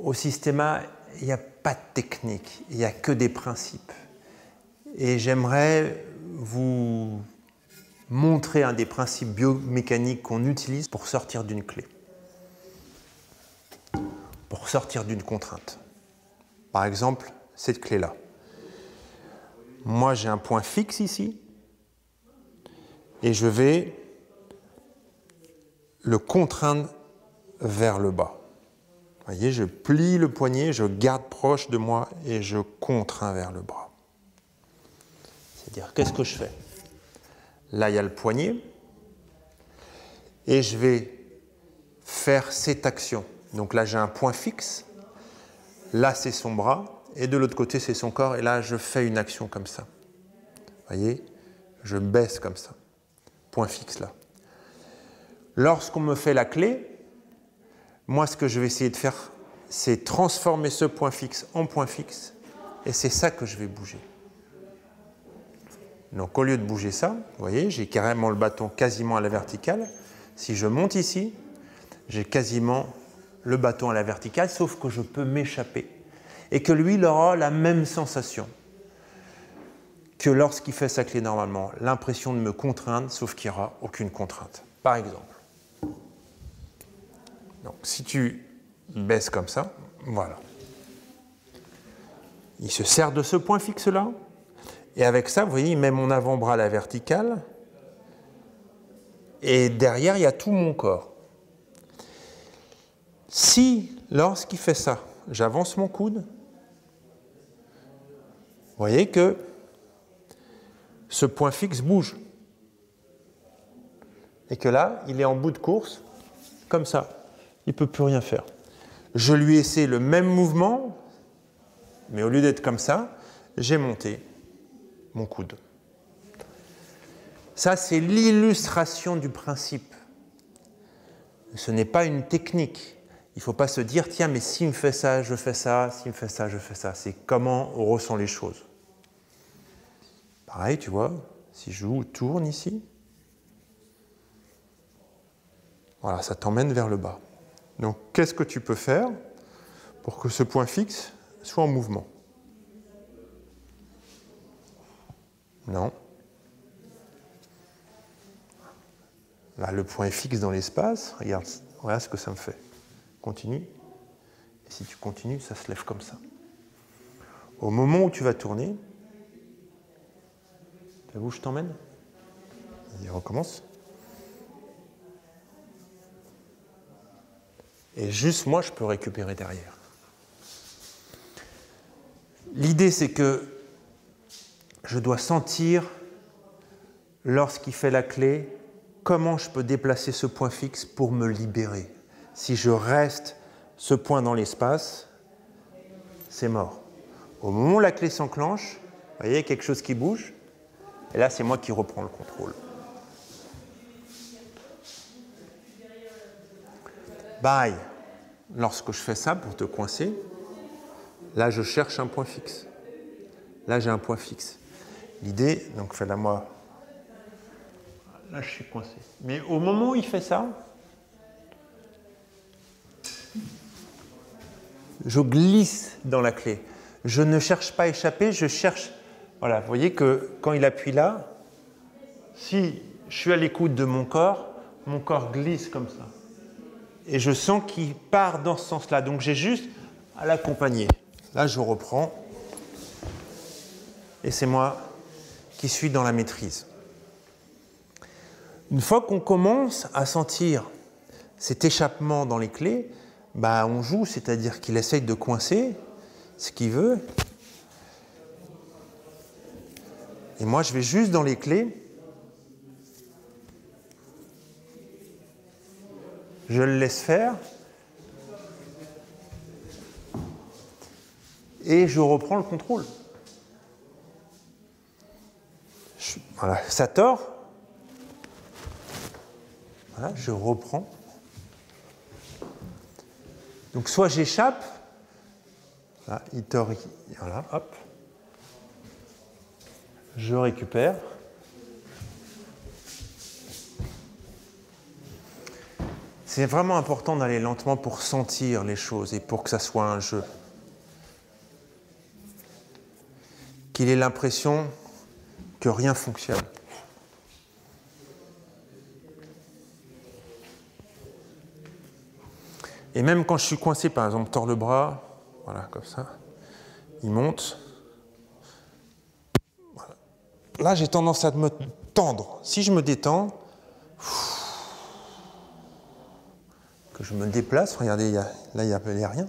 au Systema, il n'y a pas de technique, il n'y a que des principes. Et j'aimerais vous montrer un des principes biomécaniques qu'on utilise pour sortir d'une clé, pour sortir d'une contrainte. Par exemple, cette clé-là. Moi, j'ai un point fixe ici, et je vais le contraindre vers le bas. Vous voyez, je plie le poignet, je garde proche de moi et je contrains vers le bas. C'est-à-dire, qu'est-ce que je fais? Là, il y a le poignet et je vais faire cette action. Donc là, j'ai un point fixe. Là, c'est son bras et de l'autre côté, c'est son corps. Et là, je fais une action comme ça. Vous voyez, je baisse comme ça. Point fixe là. Lorsqu'on me fait la clé, moi, ce que je vais essayer de faire, c'est transformer ce point fixe en point fixe, et c'est ça que je vais bouger. Donc, au lieu de bouger ça, vous voyez, j'ai carrément le bâton quasiment à la verticale. Si je monte ici, j'ai quasiment le bâton à la verticale, sauf que je peux m'échapper. Et que lui, il aura la même sensation que lorsqu'il fait sa clé normalement. L'impression de me contraindre, sauf qu'il n'y aura aucune contrainte. Par exemple. Donc, si tu baisses comme ça, voilà. Il se sert de ce point fixe-là. Et avec ça, vous voyez, il met mon avant-bras à la verticale. Et derrière, il y a tout mon corps. Si, lorsqu'il fait ça, j'avance mon coude, vous voyez que ce point fixe bouge. Et que là, il est en bout de course, comme ça. Il ne peut plus rien faire. Je lui essaie le même mouvement, mais au lieu d'être comme ça, j'ai monté mon coude. Ça, c'est l'illustration du principe. Ce n'est pas une technique. Il ne faut pas se dire, tiens, mais s'il me fait ça, je fais ça, s'il me fait ça, je fais ça. C'est comment on ressent les choses. Pareil, tu vois, si je tourne ici, voilà, ça t'emmène vers le bas. Donc, qu'est-ce que tu peux faire pour que ce point fixe soit en mouvement? Non. Là, le point est fixe dans l'espace. Regarde, voilà ce que ça me fait. Continue. Et si tu continues, ça se lève comme ça. Au moment où tu vas tourner, tu vois où je t'emmène? Vas-y, recommence. Et juste moi, je peux récupérer derrière. L'idée, c'est que je dois sentir, lorsqu'il fait la clé, comment je peux déplacer ce point fixe pour me libérer. Si je reste ce point dans l'espace, c'est mort. Au moment où la clé s'enclenche, vous voyez, quelque chose qui bouge, et là, c'est moi qui reprends le contrôle. Bye. Lorsque je fais ça pour te coincer, là, je cherche un point fixe. Là, j'ai un point fixe. L'idée, donc fais-la moi. Là, je suis coincé. Mais au moment où il fait ça, je glisse dans la clé. Je ne cherche pas à échapper, je cherche... Voilà, vous voyez que quand il appuie là, si je suis à l'écoute de mon corps glisse comme ça. Et je sens qu'il part dans ce sens-là. Donc j'ai juste à l'accompagner. Là, je reprends. Et c'est moi qui suis dans la maîtrise. Une fois qu'on commence à sentir cet échappement dans les clés, bah on joue, c'est-à-dire qu'il essaye de coincer ce qu'il veut. Et moi, je vais juste dans les clés. Je le laisse faire. Et je reprends le contrôle. Voilà, ça tord. Voilà, je reprends. Donc soit j'échappe, là, il tord, voilà, hop. Je C'est vraiment important d'aller lentement pour sentir les choses et pour que ça soit un jeu. Qu'il ait l'impression que rien fonctionne. Et même quand je suis coincé, par exemple, tord le bras, voilà, comme ça, il monte. Voilà. Là, j'ai tendance à me tendre. Si je me détends, que je me déplace, regardez, là, il n'y a rien.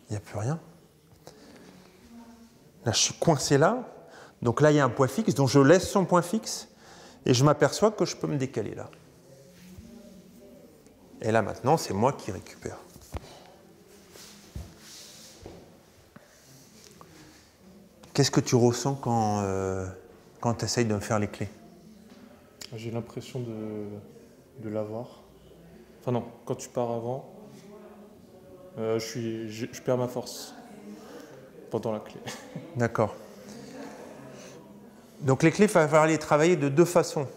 Il n'y a plus rien. Là, je suis coincé là. Donc là, il y a un point fixe, donc je laisse son point fixe et je m'aperçois que je peux me décaler là. Et là, maintenant, c'est moi qui récupère. Qu'est-ce que tu ressens quand tu essayes de me faire les clés? J'ai l'impression de l'avoir. Enfin non, quand tu pars avant, je perds ma force pendant la clé. D'accord. Donc les clés, il va falloir les travailler de deux façons.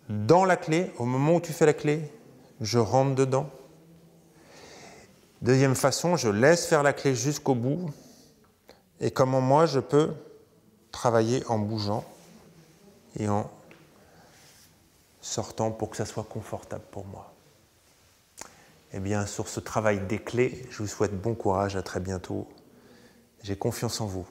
Dans la clé, au moment où tu fais la clé, je rentre dedans. Deuxième façon, je laisse faire la clé jusqu'au bout. Et comment moi, je peux travailler en bougeant et en sortant pour que ça soit confortable pour moi. Eh bien, sur ce travail des clés, je vous souhaite bon courage, à très bientôt. J'ai confiance en vous.